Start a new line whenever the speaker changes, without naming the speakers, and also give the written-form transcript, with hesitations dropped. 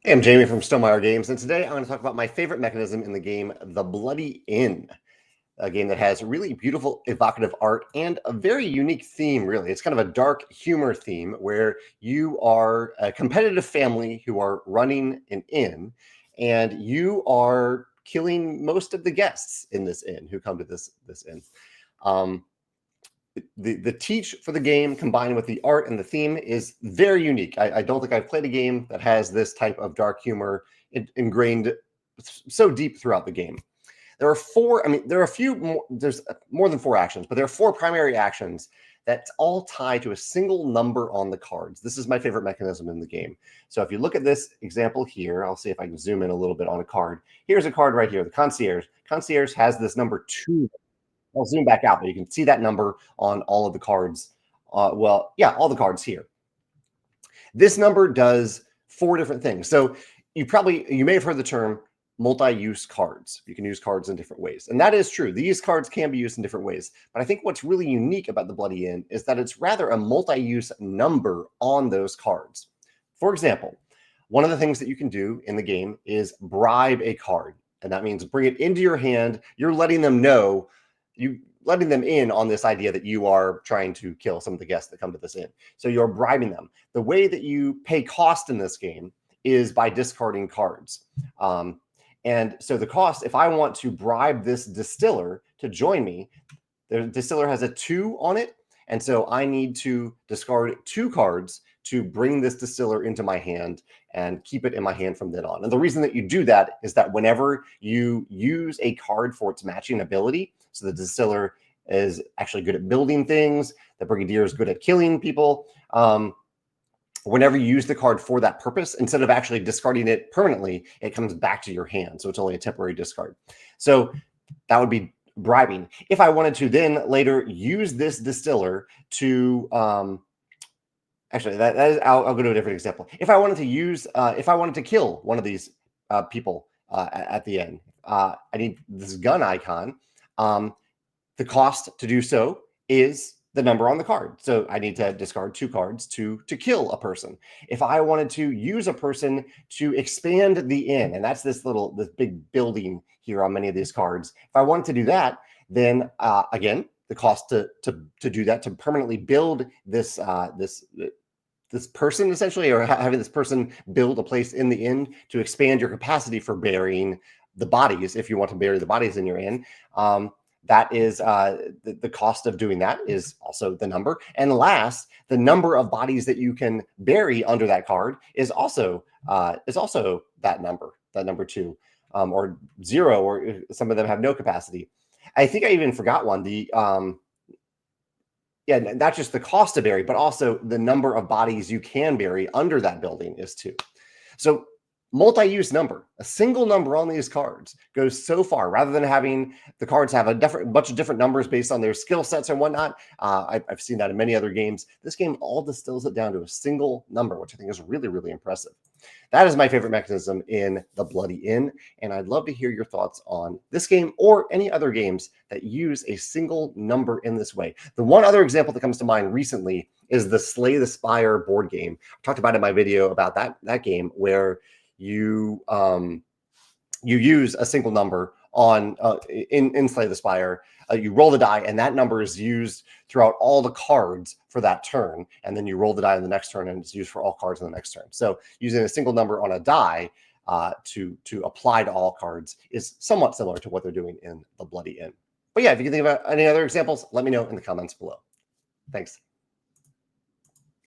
Hey, I'm Jamey from Stonemaier Games, and today I'm going to talk about my favorite mechanism in the game, the Bloody Inn, a game that has really beautiful, evocative art and a very unique theme, really. It's kind of a dark humor theme where you are a competitive family who are running an inn, and you are killing most of the guests in this inn who come to this inn. Um, the teach for the game combined with the art and the theme is very unique. I don't think I've played a game that has this type of dark humor ingrained so deep throughout the game. There are four, I mean, there are a few more, there's more than four actions, but there are four primary actions that all tie to a single number on the cards. This is my favorite mechanism in the game. So if you look at this example here, I'll see if I can zoom in a little bit on a card. Here's a card right here, the concierge. Concierge has this number 2. I'll zoom back out, but you can see that number on all of the cards. All the cards here. This number does four different things. So you may have heard the term multi-use cards. You can use cards in different ways. And that is true. These cards can be used in different ways. But I think what's really unique about the Bloody Inn is that it's rather a multi-use number on those cards. For example, one of the things that you can do in the game is bribe a card. And that means bring it into your hand. You're letting them know, letting them in on this idea that you are trying to kill some of the guests that come to this inn. So you're bribing them. The way that you pay cost in this game is by discarding cards. And so the cost, if I want to bribe this distiller to join me, the distiller has a 2 on it. And so I need to discard 2 cards to bring this distiller into my hand and keep it in my hand from then on. And the reason that you do that is that whenever you use a card for its matching ability, so the distiller is actually good at building things, the brigadier is good at killing people, whenever you use the card for that purpose, instead of actually discarding it permanently, it comes back to your hand. So it's only a temporary discard. So that would be bribing. If I wanted to then later use this distiller to actually that is I'll go to a different example. If I wanted to kill one of these people at the end, I need this gun icon. The cost to do so is the number on the card. So I need to discard 2 cards to kill a person. If I wanted to use a person to expand the inn, and that's this big building here on many of these cards. If I wanted to do that, then again, the cost to do that, to permanently build this this person essentially, or having this person build a place in the inn to expand your capacity for burying the bodies, if you want to bury the bodies in your inn. That is the cost of doing that is also the number. And last, the number of bodies that you can bury under that card is also that number 2, or 0, or some of them have no capacity. I think I even forgot one. Not just the cost to bury, but also the number of bodies you can bury under that building is 2. So multi-use number, a single number on these cards goes so far. Rather than having the cards have a bunch of different numbers based on their skill sets and whatnot, I've seen that in many other games. This game all distills it down to a single number, which I think is really, really impressive. That is my favorite mechanism in the Bloody Inn, and I'd love to hear your thoughts on this game or any other games that use a single number in this way. The one other example that comes to mind recently is the Slay the Spire board game. I talked about it in my video about that game, where you use a single number on in Slay the Spire. You roll the die, and that number is used throughout all the cards for that turn. And then you roll the die in the next turn, and it's used for all cards in the next turn. So using a single number on a die to apply to all cards is somewhat similar to what they're doing in the Bloody Inn. But yeah, if you can think about any other examples, let me know in the comments below. Thanks.